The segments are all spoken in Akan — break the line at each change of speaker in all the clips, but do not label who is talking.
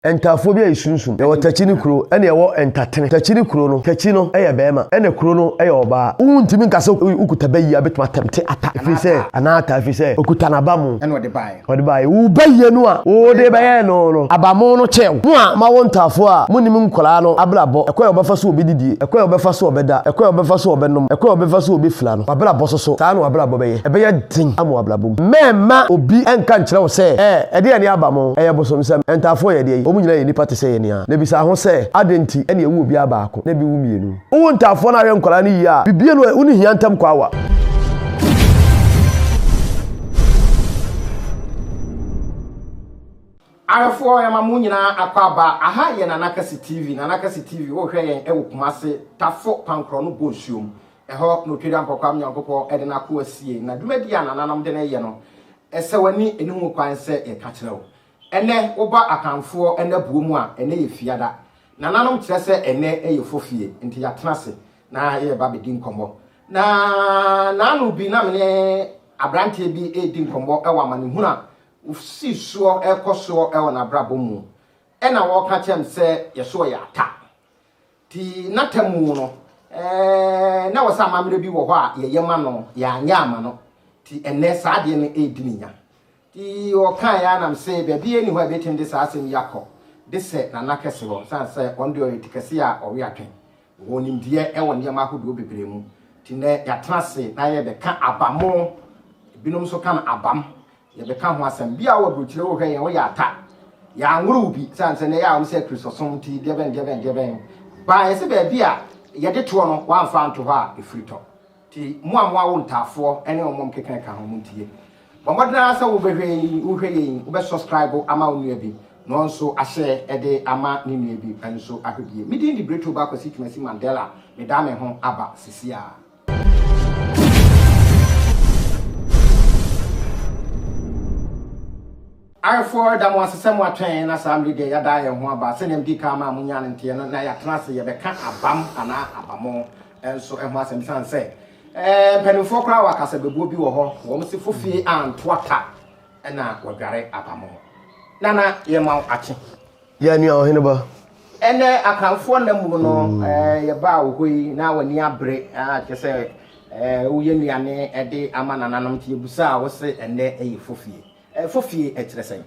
Entafo bi Sumsum e wo tachini kuro ene e wo entatene tachini kuro no tachi no eye bema ene kuro no eye oba untimi nkase ukuta bayi abetuma temte ata efise anata efise okuta na Abamo
ene ode
bae wo bayi no a wo de baye no Abamo no chew ho a ma wo ntafo a munim nkola no abrabo ekoy obefa so obedidie ekoy obefa so obeda ekoy obefa so obenom ekoy obefa so obefla no abrabo so ta no abrabo beye din amu abrabo mema obi enka nkyere wo se ede ene Abamo eye bosomsem entafo ye de omu nyina ye nipa te se ye nia na bisa ho se adenti ene ewu obi abaako na bi wu mienu wo ntafo na hwe nkola ne yi a bibie no uni hiantam kwa wa
Arafo ya mamu nyina akwaba aha ye nanakasi TV wo hwe yen ewo kumase tafo pankro no bonsuom eho no twedi ampokwa mnyankopɔ ede na ko asie na dwumadi ananam de na ye no esewani enihu kwan se ye ka kyerɛw ene wo ba akanfo ene buomu a ene ye fiada nananom kyerɛ se ene eye fofie nti ya tenase na ye ba bedi nkomo na nanu bi na mene abrante bi edi nkomo ewa manehuna usi so ekoso ewa na brabo mu ena wo ka kyem se yeso ya ata ti natamu no na wasa mamre bi wo ho a ye yema no ya nya ama no ti ene saade ne edininya ti o kan ya nam se be bi eni ho betim de sa asem yakọ de se na nakese ho san se onde o etikase a o we atwen wo nim die ewo ne ma hodo bebre mu ti ne ya trase na ye be ka Abamo binom so kan abam ye be ka ho asem bia wo brochire wo hwe ye wo ya ata ya nwuru bi san se ne ya am se kristosom ti de ben ba ye se be bia ye de to no wa mfa nto ho a efrito ti mo wo ntafo ene omom keka ka ho muntie Bamodna sa wo hwe yin wo be subscribe ama onua bi no nso ahye ede ama ne nua bi enso ahwedie midi ndi breto ba kwasi twumasi Mandela me da me ho aba sisia Arfor da mo asesem atwen na samli de ya da ye ho aba se nem di ka ma munya nte na ya trase ye be ka abam ana Abamo enso e ho asem san se penifo kra wakasa bebuo bi wo ho wo mse fofie antoata na wagare Abamo nana ye ma achi
ya ni ohene ba
ene akanfo na mu no ye ba wo hoi na wani abre kese wo ye nuane ede ama nananom tie busa wo se ene eye fofie ekire sen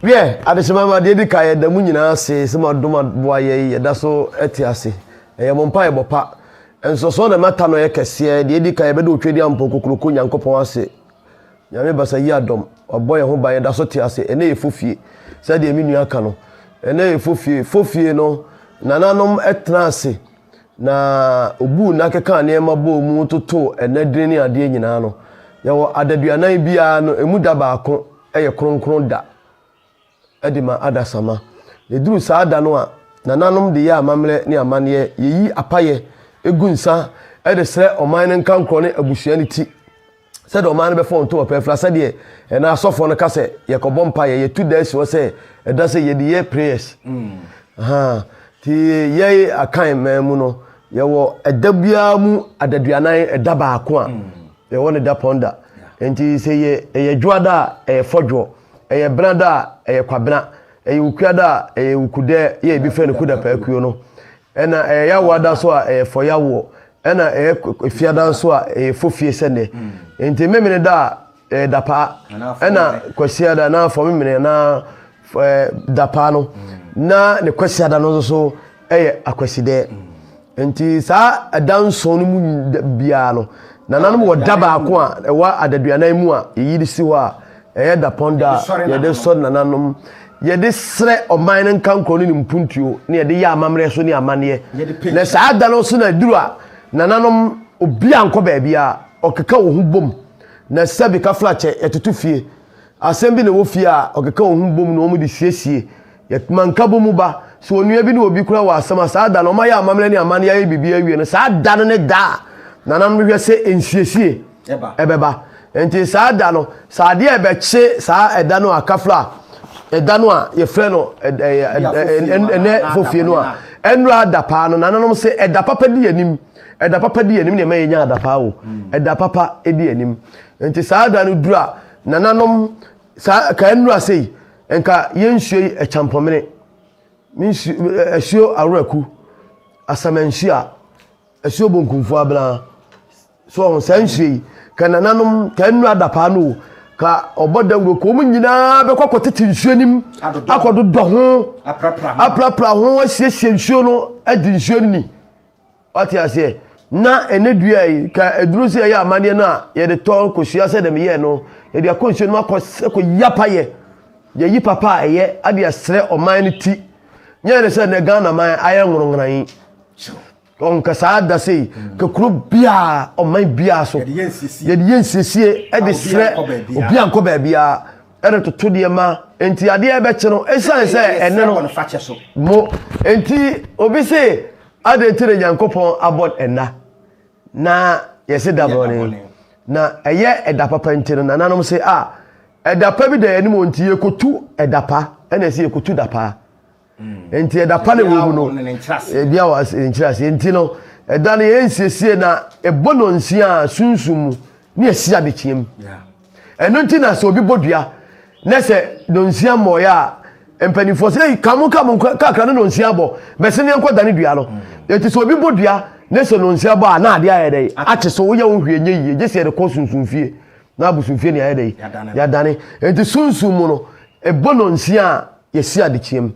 wie adesema ma de dika ye da mu nyina se se ma doma boa ye da so eti ase ye mompa ye bopa enso so na mata no ye kese de dika ye be do twedi ampo kokroko nyankopon ase nyame basa yi adom oboye ho ba ye da so ti ase ene ye fofie se de mi nua ka no ene ye fofie no nananom etna ase na obu na keka ne ma bo mu toto enadre ni ade nyina no yawo adaduanan bia no emu da baako eye kronkron da edima adasama eduru saada no a nananom de ya amamre ne amane yeyi apaye egunsa ede sre oman ne nkankro ne abusua ne ti said oman ne be fon to opefra said na asofo no kase yekobo mpa ye tu da si wo se eda se ye de prayers ti ye akan memu no yawo edabia mu adaduanan eda baako a ye won da ponda enti se ye dwoada fodwo ye brada kwabena ukuada ukude ye bi fe no kuda pa akuo no ena ya wada so a foyawo ena fiada so a fofie sene enti memene da dapa ena kwasiada na fo memene na dapa no na ne kwasiada no so akwaside enti sa adanso no mu bia no nananum wo daba ko a wa adaduanan mu a yiri si ho a da ponda ye de so nananum ye de sre oman nkankro ni mpuntuo ne ye de ya amamre so ni amane na saa da no so na duru a nananum obi anko ba bia okeka wo hu bom na sabi ka flache etutu fie asem bi na wo fie a okeka wo hu bom na o mu de siesie ye manka bomu ba so onua bi na obi kura wa asama saa da no ma ya amamre ni amane ya bibia wie no saa da no ne da nanam hwe se ensiesie ebeba enti saa da no saa de ebeche saa eda no akafla eda no a ye frɛ no ene fofie no a enra dapa no nanam se eda papa di anim ne ma yenya dapa wo eda papa edi anim enti saa da no dura nanam saa ka enra sei enka yenhue e champomene minsu ehio aroaku asamanhia ehio bonkumfu abna so on sanhue kana nanom kanu adapa no ka obodawro ko mu nyina be kokotete nsuanim akododo ho aprapra ho asiesie nsuo no adi nsuo ni wati ase na enedua yi ka edurusi ya amane na ye de to kosua se dem ye no ye de akonsuo no akọ yapa ye yi papa eye ade asre oman ni ti nye ne se ne Ghana man aye nwronran on ka saada sei ka kuro bia oman bia so ye de yensisie e de sre obi anko ba bia e de toto de ma enti ade e be che no esan se ene no mo enti obi se ade tire Nyankopon abot ena na yesi dabone na eye edapa ntire na nanom se edapa bi da anim onti yekotu edapa ena se yekotu dapa enti edapa ne wo no bia was enchirase enti no eda ne yensiesie na ebono nsia sunsum ne esia de chiem eno nti na se obi bodua na se do nsia moya empanifo se kamu kakra no nsia bo bese ne enko dane dua no enti se obi bodua ne se no nsia bo na ade ayede ate so wo ya wo hwie nyeye je se de ko sunsumfie na abusunfie ne ayede ya dane enti sunsum no ebono nsia yesi ade chiem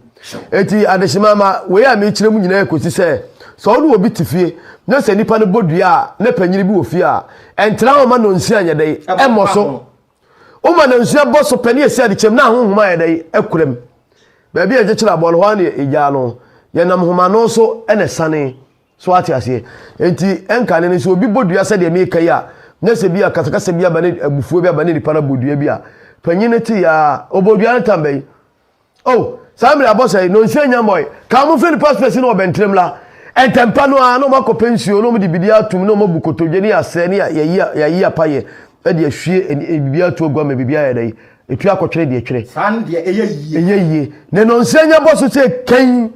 enti adeshimama we ya me kire mu nyina ekosi se so wo obi tifie na se nipa no bodua na panyiri bi wo fie a entra wo ma no nsia nyede emoso o ma no nsia bo so pani yesi ade chiem na honhoma ayede ekurem ba bia je kira bol ho ne ija no ye nam homa no so ene sane so ati ase enti enka ne so obi bodua se de me kai a na se bia katakasa bia ba ne abufuo bia ba ne nipa na bodua bia panyine ti ya obodua na tambe Samri abose no nsia nyamoy ka mo feli passport no obentrem la entempa no a no mako pensio no mo di bidia atum no mo bukotodwe ni ase ni yayi apaye e de ahwie bibia to ogwa me bibia ya dai etu akotwere de etwere san de eyeye ne no nsia nyaboso se kan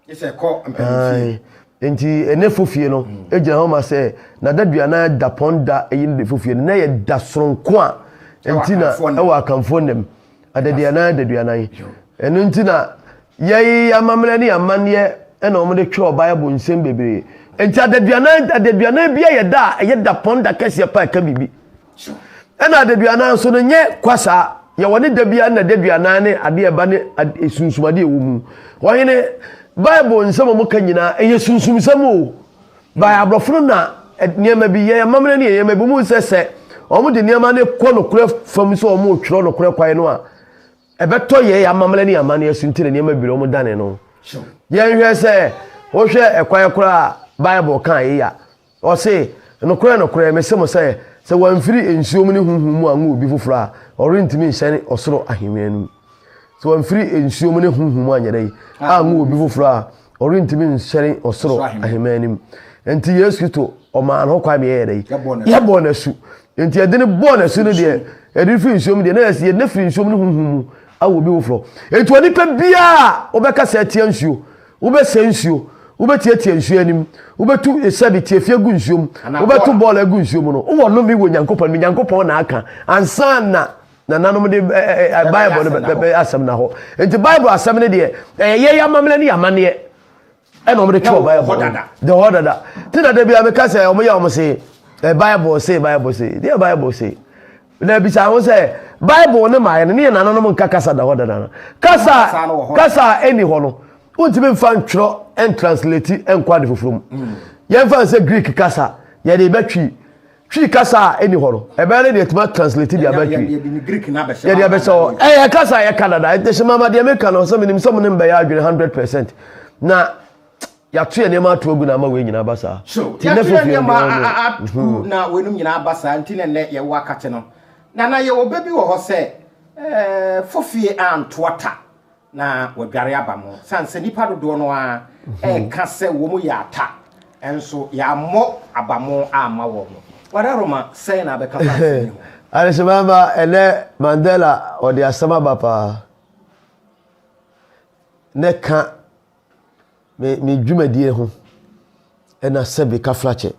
ese ko ampani enti ene fofie no ejina ho ma se na dadua na da ponda eyin de fofie na ye da soronko a enti na e wa kanfo nem adadiana enu ntina yei amamle ni amane e na omde twa Bible nsem bebre enti adadiana bia ye da ponda kase pa ka bibi e na adadiana so no nye kwasa ye woni da bia na adadiana ne ade e ba ne sunsumade ewu mu wohene Bible nsem mo ka nyina eye sunsumsem o ba abrofo na niema bi ye amamle ni ye mabi mu sese omde niema ne kono kure fam so omo twro no kure kwae no a ebeto ye amamle ni amane asintire niema bi omo dane no ye hwe se wo hwe ekwae kura Bible kan ye ya o se no kure mesemo se wanfiri ensuom ni hunhum anwo obi fufura orintimi nhyane osoro ahemenu so wanfiri ensuom ni hunhum anyere anwo obi fufura orintimi nhyane osoro ahemenu enti Yesu Kristo o man ho kwa me ye dai ye bona su enti ade ne bona su no de ade fi nsuom de na ye na fi nsuom ni hunhum awo bi wofro enti oni pa bia obeka se atia nsuo obese nsuo obeti nsuo anim obetu esabi tie fie gu nsuom obetu ball gu nsuom no wo no mi wo nyankopon na aka ansa na nanom de Bible no asem na ho enti Bible asem ne de ye yamamle ne yamane e no mo de twa Bible de hodada ti na de bia me ka se o mo ya o mo se Bible say the Bible say na bi sa won say Bible ne ma ye ne nanom nka kasa da hodada kasa eni ho no untime mfa ntwro en translate en kwade foforo ye mfa say Greek kasa ye de betwi kasa eni ho no e be ne de tuma translate dia betwi ye de Greek na be se ye de be so ye kasa ye Canada e de mama de America no so minim so ne mba ya adwene 100% na ya tue ne ma to ogu na ma we nyina basa
ti ne fofie na we num nyina basa nti ne ye wa kate no na ye obabi wo ho se fofie antota na wadware abamo sanse nipa dodo no a ka se wo mu ya ata enso ya mo abamo ama wo no wadaroma sei na be ka fa
ale semama ele Mandela odi asama bapa ne ka me dwumadie ho ena sebe ka flache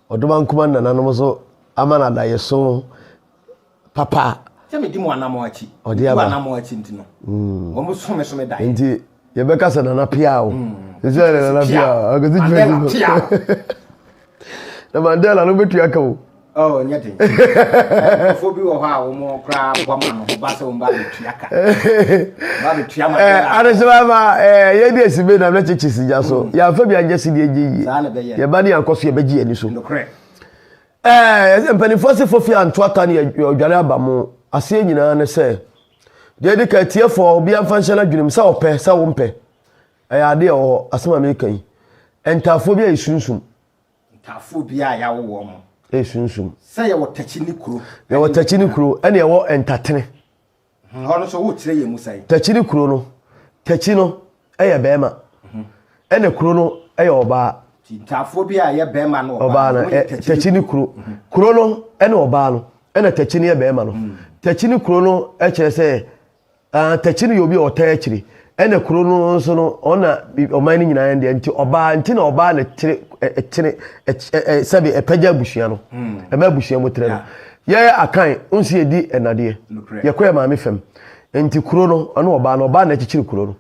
odoma nkuma nananom so amana da yeso papa
me di mo anamo achi
odi aba
anamo achi ntino wo so me dai
nti ye beka sa na pia o ezi na pia agodi jwe na Mandela no betu aka o
oh nyete fo bi wo ha wo mo kra bwa ma no ba se wo ba betu aka ba betu ama
aresema ye di esibe na mlechichi sija so ya fa bi anje si di eji ye ba ni ankoso ye beji ani so mpani se fofi anto aka ne odware abamo ase nyina ne se de de ka tie fo obi amfa nhye na dwunim sa opɛ sa wo mpɛ ade o asema me kan entafo bi a isunsun
entafo bi a ya wo mo
isunsun
se ye wo tachi ni kuro
ye wo tachi ni kuro ene ye wo entatene
hono so wo kire ye musai
tachi ni kuro no tachi no eye bema ene kuro no eye oba
entafo bi a ye bema no
oba na tachi ni kuro no ene oba no ene tachi ni ye bema no tachi ni kuro no e kire se tachi ni yobi ota akiri ene kuro no so no ona oman ni nyina ende nti oba nti na oba na tire sabi epaja bushia no ema bushia motre no ye akan onsi edi enade ye koye ma me fem nti kuro no ona oba na chichiri kuro no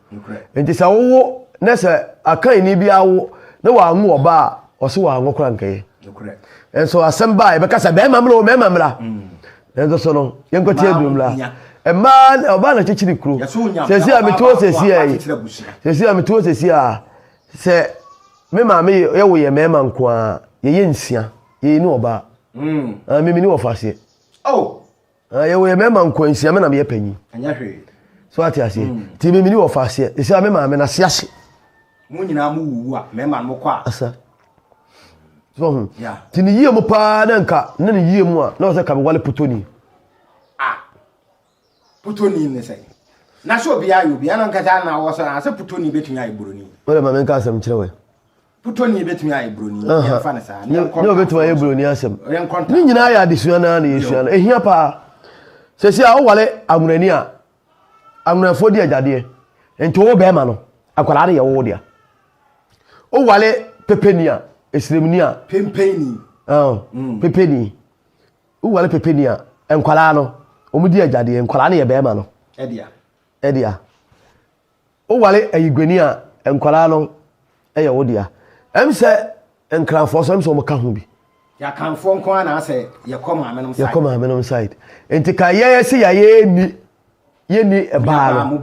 nti sa wo na se akan ni bia wo na wa anwo oba o se wa anwo kura nkaye enso asamba e be kasa be mamra enso so no ye nkoti edumla man oba na chichiri kuro sesi amituo sesi amituo sesi a se me maame ye wo ye mema nko a ye nsia ye ni oba mimi ni ofase ye wo ye mema nko nsia me na me panyi
anya hwe
so ati ase ti mimi ni ofase sesi me maame na se ase
mu nyina mu wuwu a mema no kwa
asa so ti ni yie mu pa na nka na ni yie mu a na o se ka be wale putoni
putoni ne sai na so bia yo bia no nkata na wo so na se putoni betumi ayi broni
wala ma men ka asem kire we
putoni betumi ayi broni ya fa na sa
ne betumi ayi broni asem ni nyina ya adesua na yesu na ehia pa sesi a wo wale amunani a amunafo di agade enti wo be ma no akwara de ye wo dia wo wale pepeni a esremni a
pempeni
pepeni wo wale pepeni a enkwala no omudi agade enkwala na ye be ma no edia o wale ayigwani a enkwala no eye wodia emse enkranfo so emse o maka ho bi
ya kanfo nko na ase ye koma amenom
side enti ka ye se ya ye ni eba no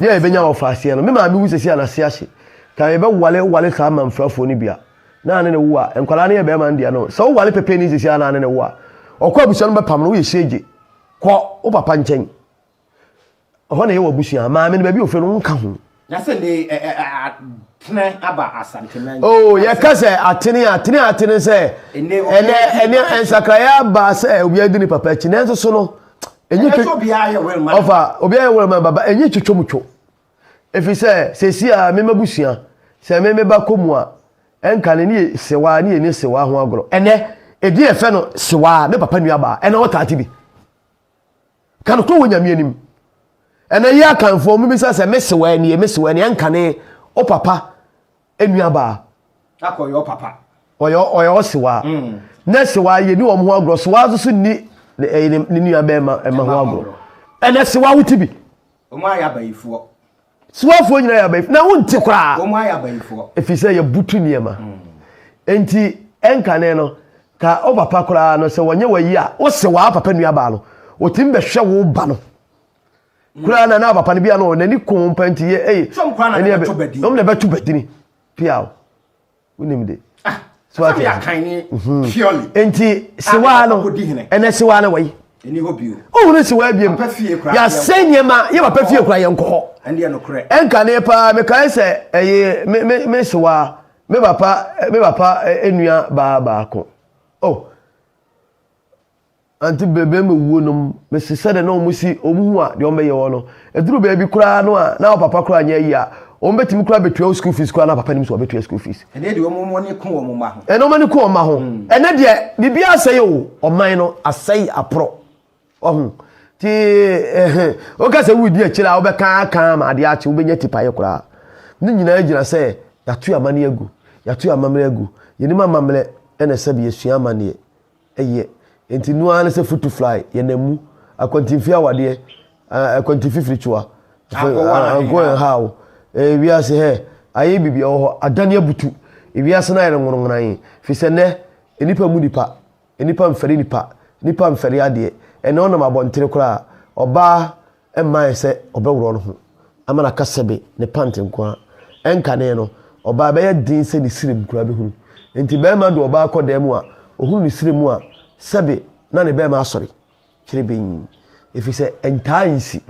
ye benya ofase no me ma me wusesi ana se ahye ka ye be wale ka manfrafo ni bia na ne wo a enkwala na ye be ma ndia no so wale pepe ni sesi ana ne wo a okwa abusia no be pam no wo ye sheje ko o papa nchen ho na ye wabusua ma me ne ba bi ofe no nka ho
ya se ne tene aba asante man
ye ka se atene se ene ensakraya ba se obi adi ni papa chi nenso so no enyi
obi aye wel man
ofa obi aye wel man baba enyi twotwomtwo efi se sesi a me mabusua se me ba komu a enka ne ni sewa ni eni sewa ho agoro ene edi efe no sewa me papa nua ba ene wota ati bi kan ko wonyame anim ene ya kanfo mu bi se mesewa ni enka ne o papa enua ba
akoyo papa
oyo sewa na sewa ye ni wo ho agoro sewa so ni ni nua ba ma ho agoro ene sewa wuti bi
o ma ya bayifo
sewa nyina ya bayifo na wonti kra
o ma ya bayifo
efi se ye butu niema enti enka ne no ka o papa kra no se wonye wayi a o sewa papa nua ba no o tim be hwe wo ba no kura na papa ne bia no nani kompanti ye na betu bedini piao unim de
so ya kan ni purely
enti siwa no ene siwa na wai
eni hobio
o ne siwa biem ya senyema ye papa fie kura ye nko
ende no kure
enka ne pa me kan se me siwa me papa enua ba ko oh anti bebe me wuo nom me sese de na omusi omuhu a de ombe ye wo no eduru bebi kura no a na papa kura nya yi a ombetimi kura betua school fees kura na papa nim so betua school fees
ene de omo ni kun omo ma ho
ene omo ni kun omo ho ene de bibia aseye o oman no aseye apro ohun ti o ka se wudi a kira wo be kan ma ade a che wo benya tipa ye kura ni nyina agina se yatu amane agu yatu amamre agu yeni mamamre ene se be yesua amane eye enti nuane se foot to fly ye namu akwantimfi awade akwantimfi frichua go and how we are say he aye bibia ho adane abutu ewiase na yere ngonran fi se ne enipa mu enipa mfere nipa mfere ade ene onam abontere kura oba emma se obewro no ho amana kasebe ne pant nko enkane no oba be din se ni sirim kura be hunu enti be ma do oba akoda mu a ohunu ni sirim a sebe na ne be ma asori kire ben efi se entainsi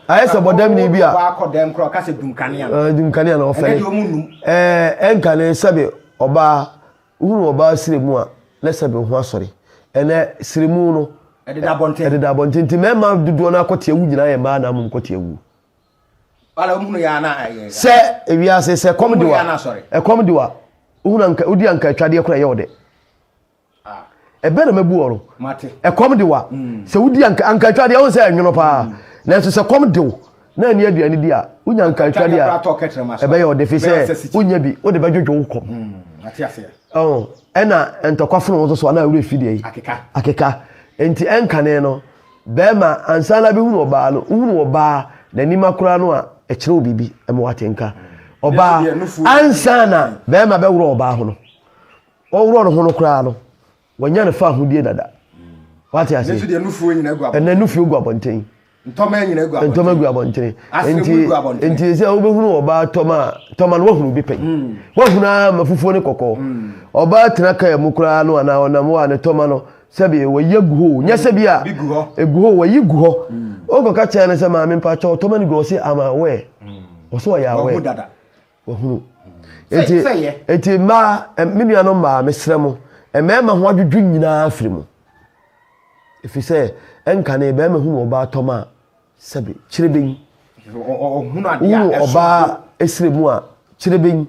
ayese bodam ni bia
oba akoda kura ka se
dumkania na ofere enkane sebe oba uhunu oba sirimu a na sebe ho asori ene sirimu no ededa bonte nti mema dudu na akote ewu nyina ye ma na mum kote ewu
ala uhunu ya na
se ewiase se komdiwa komdiwa uhunu anka udi anka twade kura ye ode ebe na mabu oro
mate
komdiwa se udi anka twade won se enwono pa na so se komdiwa na ani aduane di a unya anka twade a ebe ye ode fi se unya bi ode badwodwo wukom
ate ase
ena entokwafono wo so na awure fidie yi akeka enti enkane no bema ansana bi hunu oba no hunu oba na nima kura no a ekire obibi emwatenka oba ansana bema be wuro oba ho no owuro no ho no kura no wanya ne fa hudie dada wate ase
nesu de nufu nyina gu abon
ena nufu gu abonten
ntoma nyina gu abonten
ntoma gu abonten enti se obehunu oba toma no wahunu bi pen wahuna mafufuo ne kokko oba tenaka ya mukura no ana onam wa ne toma no sebi wayeguho nya sebi a eguho wayeguho ogo ka cha ne se ma me pa cha toma ni go se ama we oso ya we wahunu enti ma minu ano ma mesremo emema ho adwudwu nyina afirimu efise enka ne be ma hunu oba toma sebi chireben
ohunu adia
oba esremu a chireben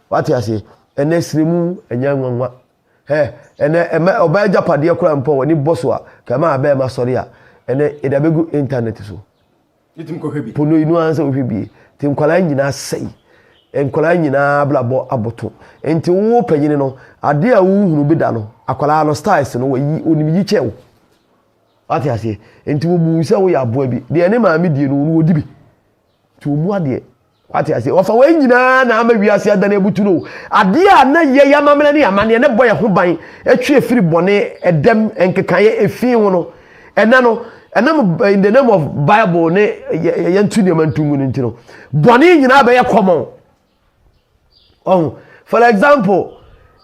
wate ase ene esremu enya nwanwa ene oba japade kura mpo woni boso a kama abe ma sori a ene edabegu internet so
yitim ko hwebi
pono inu ansa hwebi tim kwala nyina sei enkwala nyina blabo aboto enti wo panyine no ade a wo hunu bi da no akwala no styles no wayi onimi yi chew ati ase enti wo bu se wo ya boa bi de ene ma me die no wo dibi ti wo mu ade ati ase wo fa wo nyina na ama wiase adana ebutu no ade a na ye ya mamela ne amane ne boye ho ban etwe efiri bone edem enkekan efin wo no ena no enam in the name of Bible ne yentu ne mantungu ne ntino bone nyina be ye common for example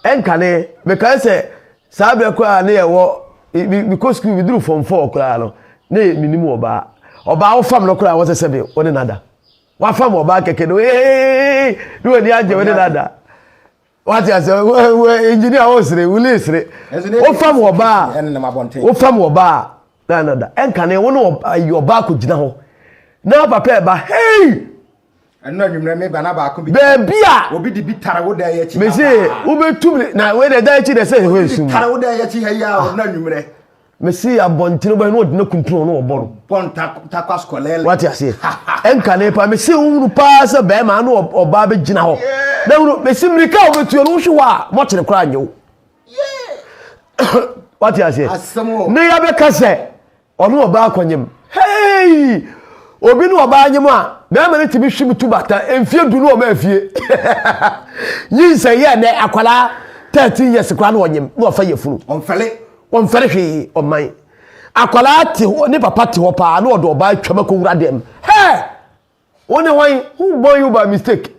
enkane me kan say sabe kwa na ye wo because school we do from 4 kra no ne minimu oba wo fam no kra wo se sebe woni nada wa fam oba keke no do ni aje woni nada what you say engineer wo sire wuli sire wo fam oba na nada enkane wo no oba ko gina ho na papa ba
eno nwumre me ba na ba ko bi
bia
obi di bitara wo da ya chi
me say wo betum na we da ya chi de say ho esum
bitara wo da ya chi ha ya na nwumre
me say abontino ba no de na kuntun no obo no
pon ta kwa skolele
what you say enkane pa me say unu pa se be ma no oba be gina ho na unu me say mrika wo betu no hwa mo kire kra anyo what you say ne ya be kase onu oba akonyem obi no oba anyem a na ma ne tibi hwim tu bata enfie du no o ma afie yin se ye ne akwala 13 years kwa no onyem no ofa yefunu onfele hwe oman akwala ti ne papa ti ho pa no odo oba twama ko wura dem woni wan who born you by mistake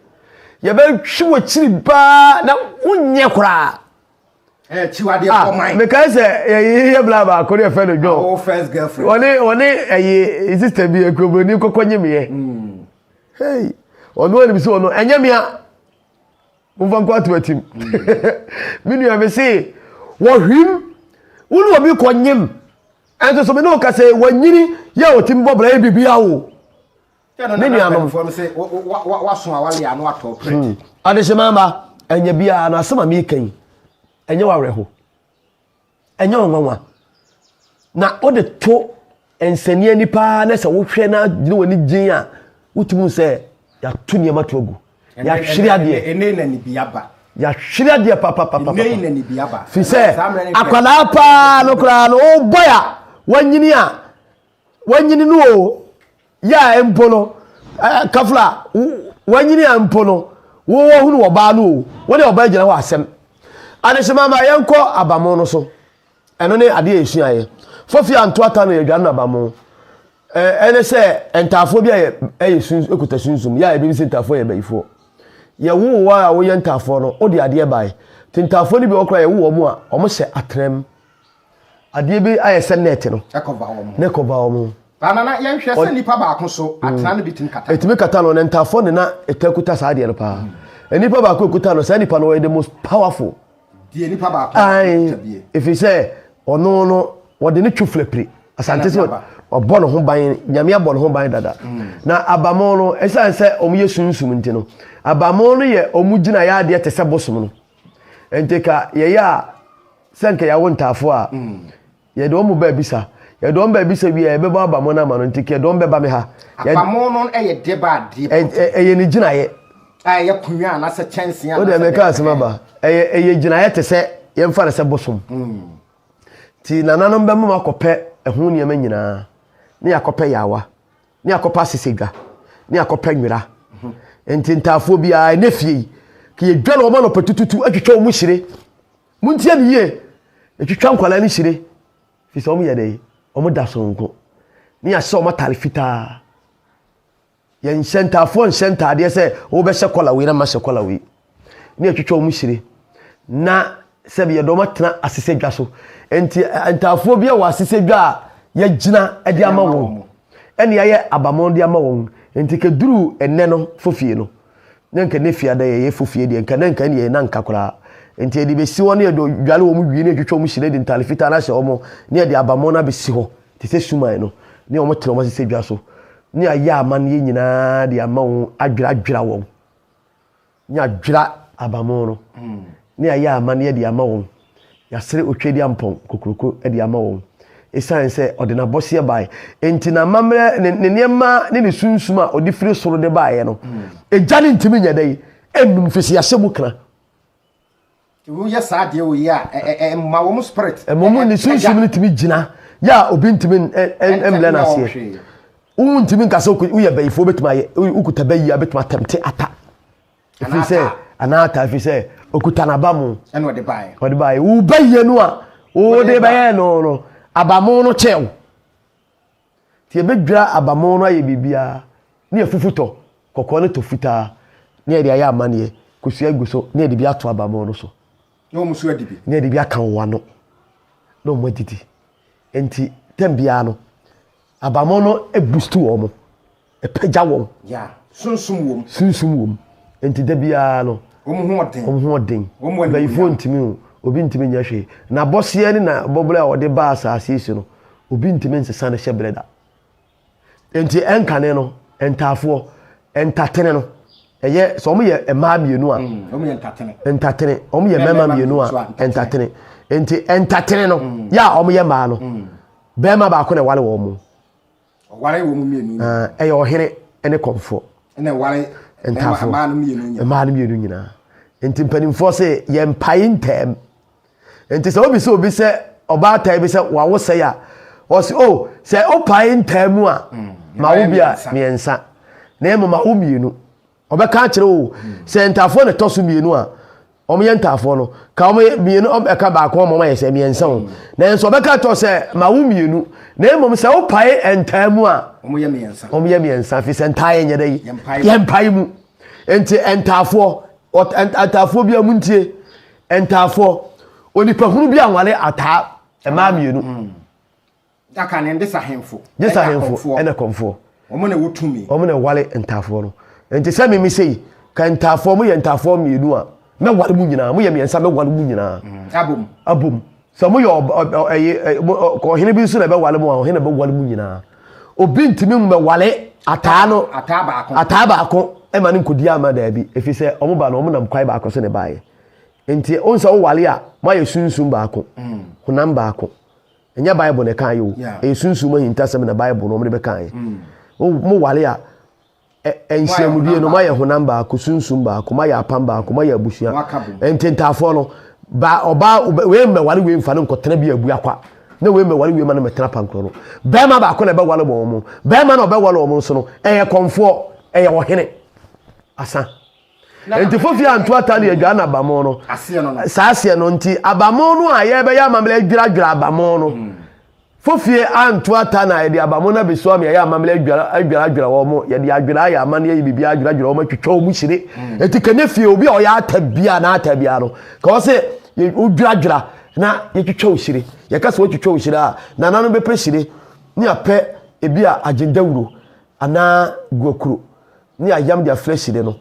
ye be hwe chiri ba na unye kura
chiwade for mine
me kan say ye bla ba ko re fe no jo
our first girlfriend
oni sister bi ekroboni kokonyem ye ono ni bi so ono enyamia mfa nko atuatim minu ya me say wo hwim unu obi konyem ento so me no ka say wanyini ya otim bobra e bibia wo minu ya no
for me say wa so awale anu ato pre
ade se mama enya bia na asema mi kan enye wa reho enye onwanwa na ode to ensania nipa na se wo hwe na gine woni gin a utimu se ya tuni ma togu ya hwiri ade
ene na ni biaba
ya hwiri ade papa
ene na ni biaba
fi se akwala pa no kra no o boya wanyini no ya empono kafla wanyini ampono wo hunu oba no wo de oba gina ho asem anehema ma yenko Abamo no so eno ne ade esuaye fofi antoata no yedwan Abamo ene se entafo bia ye sun ekuta sunsum ya ebi se entafo ye baifo ye wo wa wo ye entafo no odi ade bai tintafo ni bi okra ye wo mu a omo se atrem ade bi ayese net no ekova omo
banana yen hwe se nipa ba ko so atena no bitim kata
etimi kata no entafo ne na etakuta sa ade no pa nipa ba ko ekuta no sa nipa no the most powerful
die nipa ba ko
tabie if you say ono no wode ne twuflepre asante so obono ho ban nyame abono ho ban dada na Abamo no esan se omuye sunsum nti no Abamo no ye omugina ya ade tese bosom no enteka ye ya senke ya wontafo a ye do mu ba bisa ye do ba bisa wi e bebo Abamo na ma no ntike do beba me ha
Abamo no eye deba ade
ye ni gina ye
ye kunwa na se chance ya
o de me ka asema ba ye gina ye tese ye mfa na se bosom ti nananom be mu akope ehun ne ma nyina ni akope yawa ni akopa sisega ni akope nwira enti ntafo bia na fie ke ye dwala omo no patututu atwetwa omu hire muntie ne ye atwetwa nkwala ni hire fi so omu ye dey omu da sonko ni ase omo tare fita ye ntafo ntade se wo be shekola we na ma shekola we ni atwetwa omu hire na sebi ye do matena asisegwa so enti ntafo bia wa asisegwa ya gina edi ama won ene ya ye Abamo di ama won enti ke duru enne no fofie no nka ne fia da ye fofie di nka ne na nka kora enti edi be si won ye do dwale wo mu wi ne twetwa mu hire di ntalefita na hye omo ne edi Abamo na be si ho ti se suman no ne omo tere omo se dwa so ne aya ama ne nyina di ama won adwira won ne adwira Abamo no ne aya ama ne di ama won ya sere otwedi ampon kokroko edi ama won esan se odena bosie bai enti na mamre ne niema ne sunsum a odi firi soro de bai no ejane ntimi nyadai enum fisi yasemu kra
wo ya saade wo ya ma wo mu spirit
mo ne sunsum ne timi gina ya obi ntimi emle na se wo ntimi nkase wo ya baifo betima ye ukuta bayi abetuma temte ata ifi se anata ifi se okuta na Abamo
eno de
bai wo bayi no a wo de bai no Abamo no chew ti ebedwa Abamo no aye bibia ne efufuto kokko ne to fita ne ede aya amane kusua guso ne ede bia to Abamo no so
no musu adibi
ne ede bia kan wa no no mo didi enti tembia no Abamo no e boost wo mo e pagya wo
ya sunsum
wom enti da bia no omo hoden bai phone timi obi ntimi nya hwe na bosie ni na bobule a wode ba asase isi no obi ntimi nsesa na hye breda enti enkane no entafo entatene no eye so omo ye ema mienu a
omo ye
entatene omo ye mema mienu a entatene enti entatene no ya omo ye ma no bema ba ko na wale wo mo
mienu
eye ohene ene komfo
ene wale
entafo
ma no
mienu nyina enti mpanimfo se ye mpai ntem enti se obi se oba tai bi se wa wo se ya o se o se opai ntem a ma wo bia miensa na emo ma wo mienu obeka kire o se ntafo ne toso mienu a omo ye ntafo no ka omo mienu eka ba ko omo ma ye se miensa o na enso obeka to se ma wo mienu na emo se opai ntem a
omo
ye miensa fi se ntae nye dai ye mpai mu enti entafo bia muntie entafo onipa hunu bia nwale ata ema mienu
aka ne ndesa henfo
ene komfo
omo na wotumi
omo na wale entafo no enti se mi sei ka entafo mo ye entafo mienu a me wale mu nyina mo ye miensa me wale mu nyina abom so mo ye ko hene bi su na be wale mu a hene be wale mu nyina obi ntimi me wale ata no ata ba ko ema ne nkodi ama da bi efi se omo ba no omo nam kwai ba ko se ne baaye enti onsa wo wale a ma ye sunsum ba ko hunam ba ko enya bible ne kan yo e Sumsum Ahintasem na bible no mo ne be kan mo wale a enhyemudie no ma ye honam ba ko sunsum ba ko ma ye apam ba ko ma ye abusia enti ntafo no ba oba we mbe wale we mfa ne nkotena bi abu akwa na we me wale we ma na metena pankro no be ma ba ko na be wale bo mo be ma na be wale mo so no eye konfo eye wo hene asa enti fofi anto ata na adwa na Abamo no ase no nti Abamo no a ye be ya mamle adwira Abamo no fofi anto ata na ye Abamo na be so am ye ya mamle adwira wo mo ye de adwira ya amane ye bibia adwira wo mo twetwa mu hire enti kanye fie obi o ya atabia na atabia no ka o se ye adwira na ye twetwa wo hire ye ka se wo twetwa wo hire a na nanu be pe hire ni apɛ ebi a agenda wuro ana guokuro ni ayam dia fresh hire no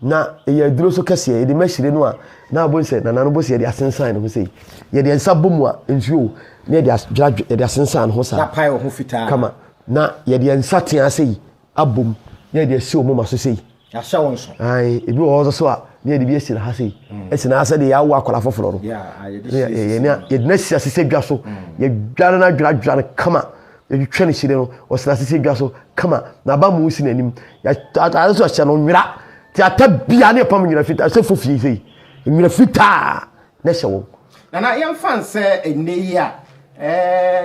na ye duro so kase ye de mashire no a na abonse na nanu bose ye de asensan no sei ye de nsa bomu a nsuo na ye de asensan ho sa
na pai ho fita
kama na ye de nsa tia sei abom na ye de asi omo maso sei
ya sha won so
ai ebi wo so a na ye de bi esi na ha sei esi na asa de ya wo akola foforo no ye de na sia sese dwa so ye dware na dwara kama ye twene hire no o sena sese dwa so kama na Abamo si nanim ya ta so hye no nwira ti atabia ne pam nwira fita se fofie sei nwira fita na hye wo
na yem fan se eneyi a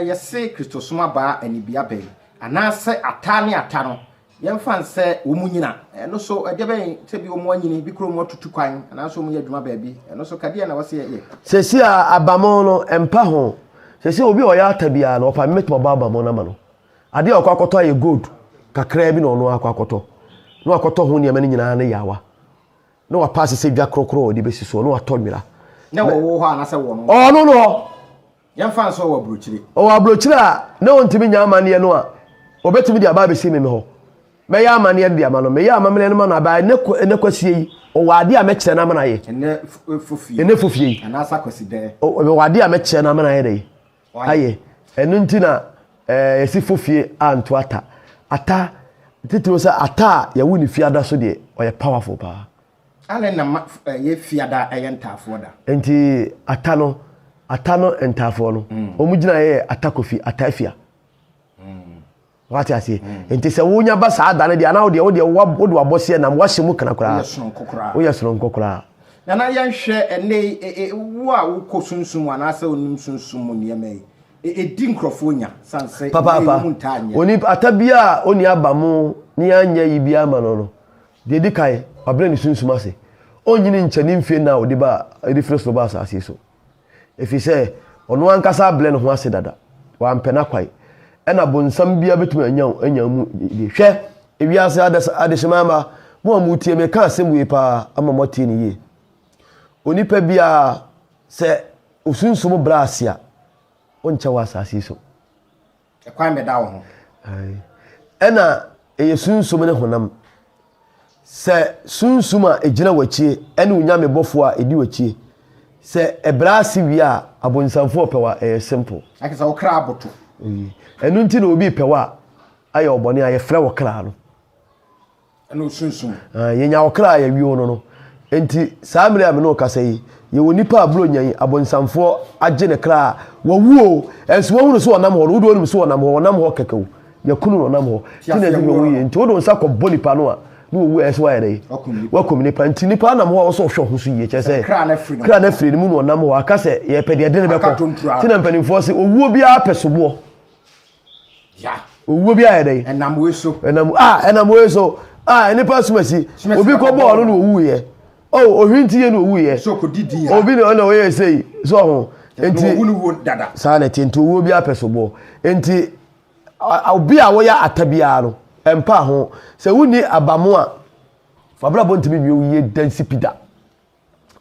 ye se Kristosoma ba anibia be ana se ata ne ata no yem fan se wo munyina no so ade ben se bi wo mu anyini bi kro mu tutu kwan ana so mu yadwuma ba bi no so kade na wose ye
se si Abamo no empa ho se si obi o ya atabia no pa meto ba Abamo na ma no ade akwakoto aye gold kakra bi no no akwakoto no akoto ho ne ma nyina na yawa no wa pass se dwa krokro de besi so no ato nwira
na wo ho ana se wo no
no
yem fan so wo brochire
o wa brochire a na ontimi nya amane no a obetimi de aba besi me ho me ya amane de ama no me ya amamele no ma no aba ne kwasie yi o wa ade a me kire na amana ye ene fofie
ana sa kwasi de
o wa ade a me kire na amana ye de aye enu ntina yesi fofie anto ata titiro sa ata ya wuni fiada so de o ye powerful pa
ale na ye fiada ntafo da
enti ata no ntafo no omugina ye ata kofi ata fia wati ase enti se wonya ba sa ada ne de ana wo de wo abose na wo hye mu kana kura wo ye sono nkokura
na yanhwe ene wo a wo kosunsum ana se onim sunsum ne yemai di nkrofo nya sanse
papa oni atabia oni Abamo ni anya yibia ma no de di kai abre ni sunsum ase onyini nchani mfie na odi ba refresh lo ba ase so efi se ono ankasa able no ho ase dada wa mpena kwai ena bonsam bia betuma anya mu de hwe ewiase adeshimama mo amutie me ka asem we pa amamotie ni ye onipa bia se osunsum bra asia oncha wa ase so
ekwan me da wo ho
ena eyesunsum ne honam se sunsuma ejina wachie ene unyame bofo a edi wachie se ebrasi wi a abonsamfo pewa simple
akisa wo kra aboto
enu nti na obi pewa aye obone aye frɛ wo kra no
enu sunsum
yenya wo kra aye wi ono no enti saamre ame no kasa yi ye woni pa abro nyan abonsamfo agye ne kra wo wuo enso wo hunu so onam ho wo do onum so onam ho kakaw yakunu onam ho tina bi wo yi enti wo do nsa ko boni pa no a no wo eso wa yere wakomni pa ntini pa na mo so hwe ho so yi kyese kra na firi mu no nam ho aka se ye pede de ne beko tina mpanimfo se owuo bia pesobo
ya
owuo bia yere
enam weso
eni pa sumasi obi ko ball no owu ye ohwinti ye no owu ye
so ko didi ya
obi no we ye sei so ho enti
owunu wo dada
sa na ti enti owuo bia pesobo enti obi a wo ya atabia no empa ho se wuni Abamo a fabra bontimi bi owie dansi pida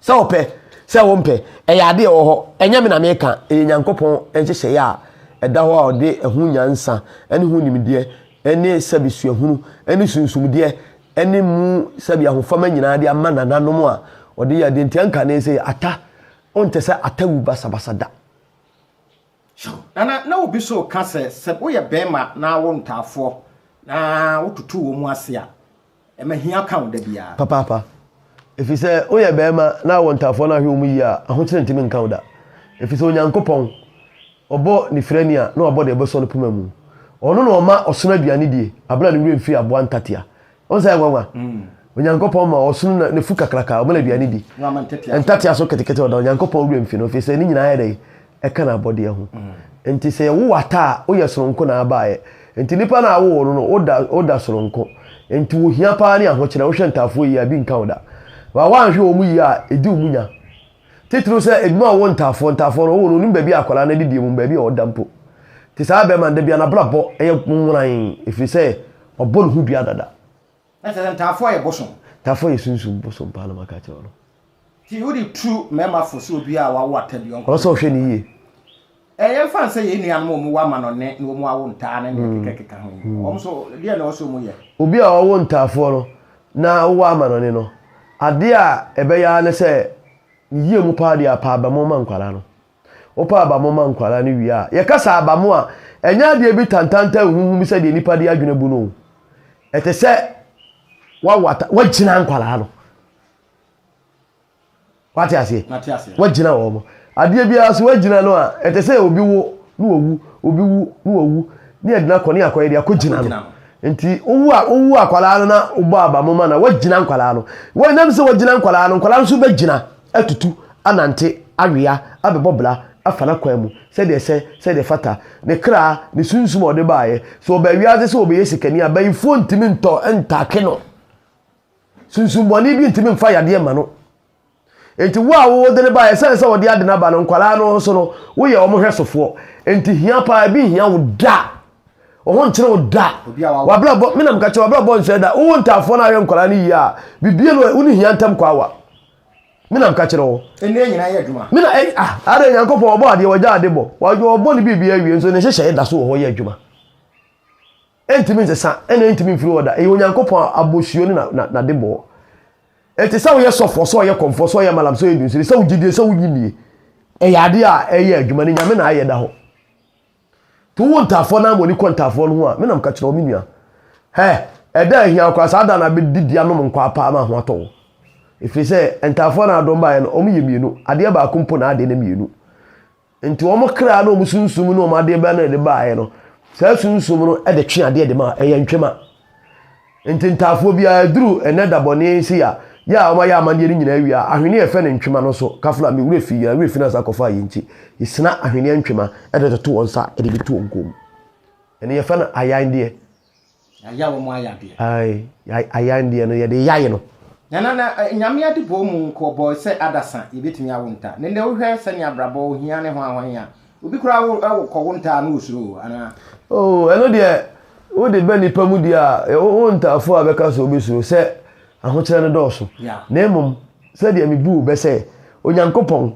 se ope se wo mpe eyade wo ho enya me na me ka enyankopon enhyehye ya eda ho a ode ehu nyansa ene hu nimde ene sabisu ehunu ene sunsumde ene mu sabi ahofama nyina de ama nananom a ode ya de ntianka na ese ata onte se atawu basabasada
na obi so ka se wo ye bema na wo ntafo na wotutu wo mu ase a emahia kan da bia
papa efise oye bema na wo ntafo na hwe mu yi a ahokyere ntimi nkan da efise onyankopon obo ni frenia na obo de eboso no puma mu ono no ma osona aduane die abra ne wure mfi aboa ntatia onsa egwa onyankopon ma osona ne fu kakraka obo na aduane di ntatia so ketekete oda onyankopon wure mfi no efise ni nyina ayede eka na abode ho enti se wo wata wo yesoronko na abaye enti nipa na wo no oda soronko enti wo hia pa ne ahokyere wo hwentafo yi abi nka woda wa wanhwe wo mu yi a edi umunya titru se eduma wo ntafo no wo no nim ba bi akwala na didi mu ba bi oda mpo ti sa be man da bia na brabo eye munran efi se obon hu bia dada
na se ntafo ye bosom
tafo ye sunsun bosom pa na maka che wono
ti wo di true mema fo so bia wa wo atabi onko
so hwe ni yi
eye fan se ye nuan mo wa ma no ne no mu awo ntaa na ne keka ho om so dia na so mu ye
obi a wo ntafo no na wo ama no ne no ade a ebe ya ne se yie mu pa dia pa Abamo mankwala no o pa Abamo mankwala ne wi a ye kasa Abamo a enya de bi tantanta huhu bi se de nipa de adwene bu no ete se wa gina nkwala no wati ase wa gina wo mo ade bi aso wa gina no a ete se obi wo no owu obi wu no owu ni edina ko ni akoye de akogina no enti owu akwala no na obo Abamo ma na wa gina nkwala no wa nam se wa gina nkwala no so be gina atutu anante awia abebobla afana kwamu se de fata ne kra ne sunsum ode baaye so ba wiase se obe yesikani abai fo ntimi nto entake no sunsum boni bi ntimi mfa yade ma no enti wo de ne baaye se wode ade na ba no nkwala no so no wo ye omo hwesofo enti hia pa bi hia wo da o nkire wo da wa bla bo minam ka che wa bla bo nse da wo ntafo na hwe nkwala ni yi a bibie no uni hia ntam kwa wa mina mkachire wo
ene nyina ye adwuma
mina are nyankopon obo ade wagya ade bo wagyo obo ne bibia wie nso ne hyehye da so ho ye adwuma entimi nsesa ene entimi mfiri woda e nyankopon abosuo ni na de bo enti sa wo ye sofo so ye komfo so ye malam so ye dunsiri sa wo gidie sa wo nyimie e yade a e ye adwuma ni nyame na aye da ho to wo ntafo na mo ni kontafo no ho a mina mkachire wo minua e da hia kwa sa da na be didi anom nkwa pa ma ho ato ifiri se entafo na adom ba ye no omu ye mienu ade ba akompo na ade na mienu enti omu kra na omu sunsum no omu ade ba na de ba ye no sa sunsum no e de twe ade de ma e ye ntwema enti entafo bia duru ene da bone si ya omu ya amane ni nyina wi a ahwene e fe ne ntwema no so kafla me wure fi ya wure fi na sa kofa ye nti isina ahwene ntwema e de to wonsa e de bitu onkom ene ye fe na ayande
aya wo mu ayande
ayande no ye de yaye no
na nyame ade bo mu ko boy se adasa yebetimi awonta ne ne wo hwe se ne abrabo hia ne ho ahwan ya obi kura wo ko wonta na osuro ana
eno de wo de be nipa mu dia wonta afo abeka so obi suro se ahokyere ne doso na emom se de mebu be se onyankopon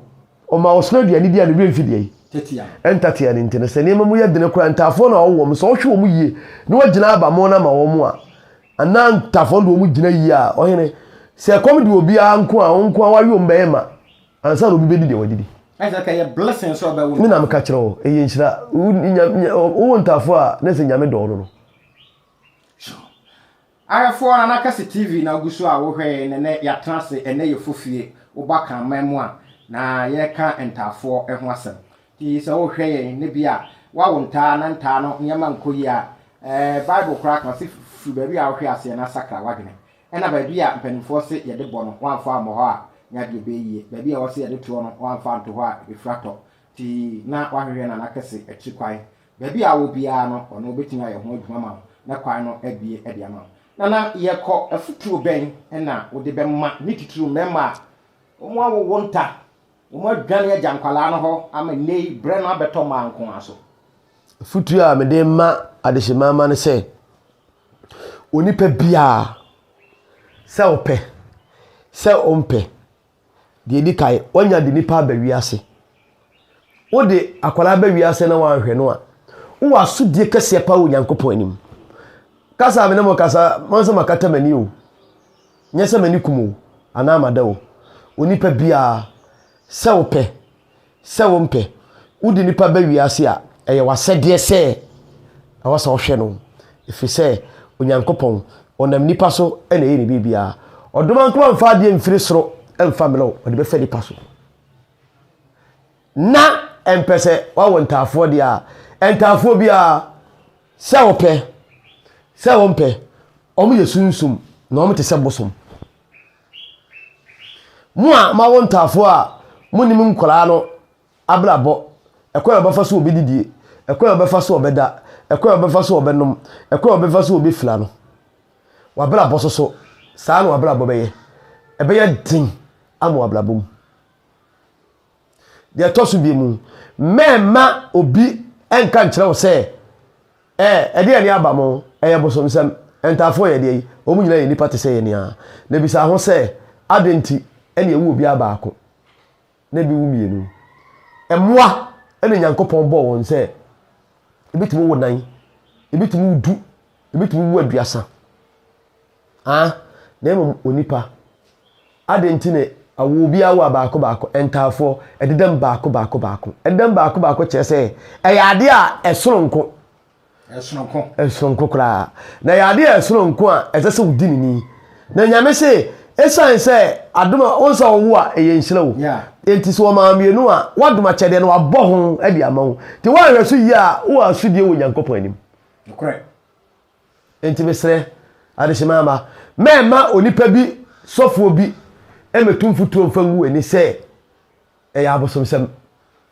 o ma osoro dia ni dia ne bi mfidie
tetia
entatia ne ntene se ne emom ye de ne kura ntafo na wo mo so hwe wo mu yie ne wagina Abamo na ma wo mu a anan tafo ndo mu gina yie a ohene se komedi obi anko a wa yom be ma ansa no bi be didi wadidi
asa ka ye blessing so ba wo
mina mka kire wo eye nchira wo ntafo a na se nyame do no
ayefo na nakase TV na gusu a wo hwe ne ya trase ene ye fofie wo baka mamu a na ye ka entafo ho asem ti se wo hwe ye ne bia wa wonta na nta no nyama nkoyi a Bible crack na se fu ba bia wo hwe ase na sakra wadwene ena ba bia mpanifo se ye de bɔ no wanfa mo ho a nya de be yie ba bia wo se ye de to no wanfa nto ho a efrato ti na wahwehwe na nakase echi kwan ba bia wo bia no ono obetimi aye ho adwuma ma na kwan no abie e de ama na ye kɔ afutuo ben ena wo de be ma ni tituru mema omo awo wonta omo adwane agya nkwala no ho ama nei bre no abeto ma nko aso
afutuo a me de ma adehima ma ne se onipa bia se ope se ompe de di kai onya de nipa ba wiase wo de akwala ba wiase na wanhwe no a wo asudie kase pa onyankopon anim kasa me na mo kasa monse makata mani o nyese mani kumo ana amada o onipa bia se ope se ompe wo de nipa ba wiase a eye wasede se awasa ohwe no ifi se onyankopon onam nipa so ene ye ne bibia odoma nkoma mfa de mfiri soro emfa melo ode be fedi paso na empese wa wontafo de a entafo bia se wompe omu ye sunsum na omu te se bosom mu a ma wontafo a munim nkola no abrabo ekoya ba fa so obi didie ekwa obefa so obeda ekwa obefa so obenom ekwa obefa so obefila no wabra bososo saa no wabra bobeye ebeye din amu wabra bom de tosu bi mu mema obi enka nkyerɛ wo sɛ ede ani abamo eye bosomsem entafo ye de omu nyina ye nipa te sɛ ye nia na bisa ho sɛ adenti ene ewu obi abaako na bi wu mienu emoa ene nyankopɔn bɔ won sɛ ebitumu wo nan ebitumu du ebitumu wu aduasa na emu onipa adenti ne awo bi awo baako entafo ededam baako ededam baako kyerɛ sɛ ɛyade a ɛsoronko esonko kra na yade esonko a ɛsɛ wudi ni na nyame se esan se adoma onsa wo a ɛyɛ nhyira wo enti so ma mienu a wadoma kyɛde no wabɔ ho adi ama wo ti wa hwɛso yi a wo asudie wo nyankopɔn anim
korɛ
enti besre adehima ma mema onipa bi sofo bi emetum futuo mfangu ani se ɛyɛ abosomsem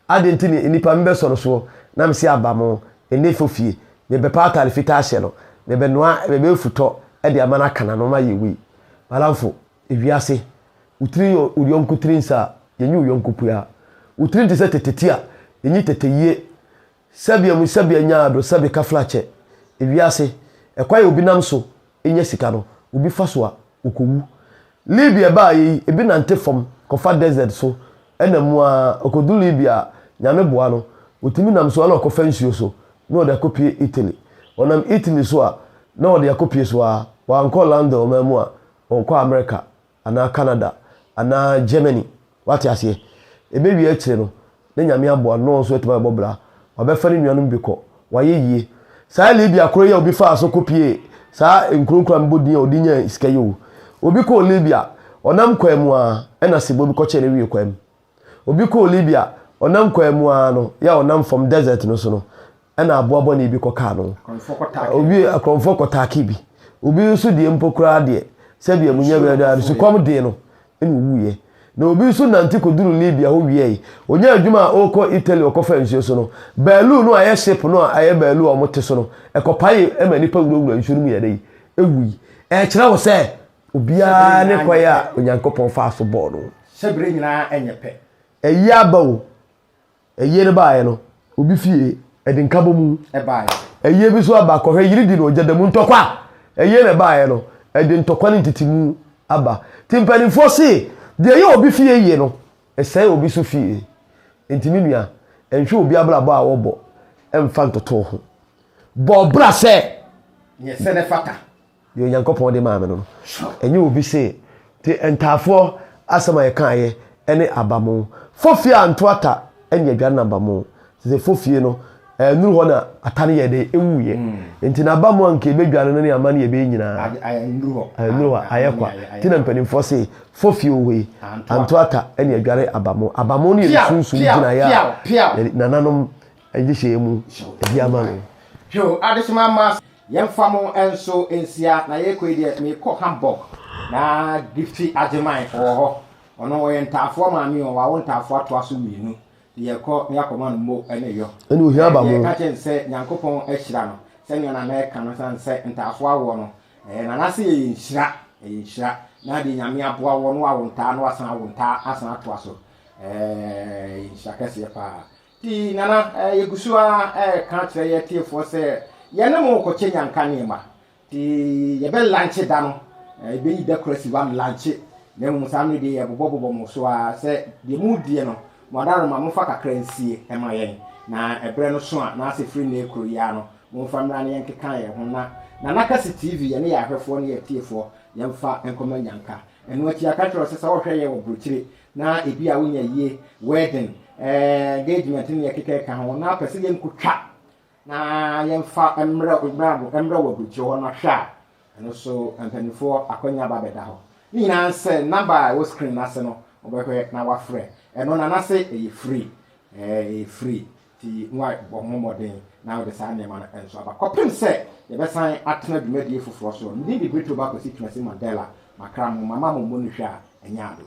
adenti ni nipa mbe soro so na mse abamo ene fofie me be patale fita hye no me be noa me be futo e de amana kana no ma yewi balanfo ewiase utiri urionko trinsa yenyi urionko pua utiri nti se teteti a yenyi teteye sabia mu sabia nyaado sabi kaflache ewiase ekwaye obi nam so enya sika no obi faso a okowu libya ba yi ebi nante fom kofa desert so ena mu a okodu libya nyame boa no otimi nam so ala okofa nsuo so no de kopie Italy onam Italy so a no de kopie so a wa anko London o mamu a onko America ana Canada ana Germany wati ase ebewi akire no ne nyame aboa no so etima bobla obefa ne nuanum biko waye yie saa Libya koro ya obi fa so kopie saa enkuronkura mbodin odinya sikayo obi ko Libya onam kwamu a ena sebo bi ko chere wi kwamu obi ko Libya onam kwamu a no ya onam from desert no so no ena aboabo ne bi ko ka no obi akromfo kotaki bi obi so die mpokura de sabi amunya bi da so kom de no ene wuye na obi so nante koduru Libya ho wiye onya adwuma oko Italy okofa nsuo so no balu no aye ship no aye balu o mote so no ekopaye emani pa wurawura nsuo mu yede ewuyi kira wo se obia ne kwaya onyankopon fa so ball no
sebre nyina enyepe
eyi abawo eyi ne baaye no obi fie edi nkabo mu
baaye
eyi bi so aba ko yiri di no jadamu ntokwa eyi ne baaye no edi ntokwa ne titimu aba timpani fosi de ye obi fie yi no esai obi so fie entimi nua enhwe obi abrabo a wobo emfa ntoto ho bo bra se
ye se ne fata
de onyankopon de maame no enye obi se te entafo asama ye kan ye ene abamo fofie antoata enye adwan na abamo se fofie no nuru ho na atane ye de ewuye enti na abamo anke bedwane ne amane ye be nyina nuru ayekwa tina mpanimfo se fofie owe antoata ene adware abamo ne sunsun gina ya nananom agihye mu ebi amano
yo adesima mas yemfamo enso ensia na ye kwede me ko Hamburg na gifti ajeman ho ono ye ntafo maami o wa ntafo ato aso mienu ye ko me akoma no mo ene yo
ene ohia ba mo
ka chense nyankopon ahira no se nyona na eka no sanse ntafo awo no na na se ye nhira na de nyame aboa wo no awo nta no asan ato aso nhira kase pa ti nana yegusua ka kire ye tiefo se ye ne mo ko chenya nkane ma ti ye be lanche da no be yi decorative am lanche ne mo samne de ye bobo mo so a se de mu die no mo daro ma mo fa kakra nsie e ma ye na ebre no so a na se free na ekro ya no mo fa mra ne yenke kan ye ho na nakasi TV ye ne ya hwefo ne ye tiefo ye mfa enkoma nyanka eno achi aka tro se wo hwe ye wo brochire na ebi a wonya yie wedding engagement ne ye keke ka ho na pese ye nkutwa na yemfa emra wo brochire ho na hwa eno so empanifo akonya ba beda ho ni na nse number wo screen na se no obehwe na wa frɛ eno na se e free ti nwa bomodin na wo de sa ne ma na enso aba kopim se ye besan atena dwumadi foforo so ndi bi beto ba ko si twase Mandela makram mama mo mo no hwa anyado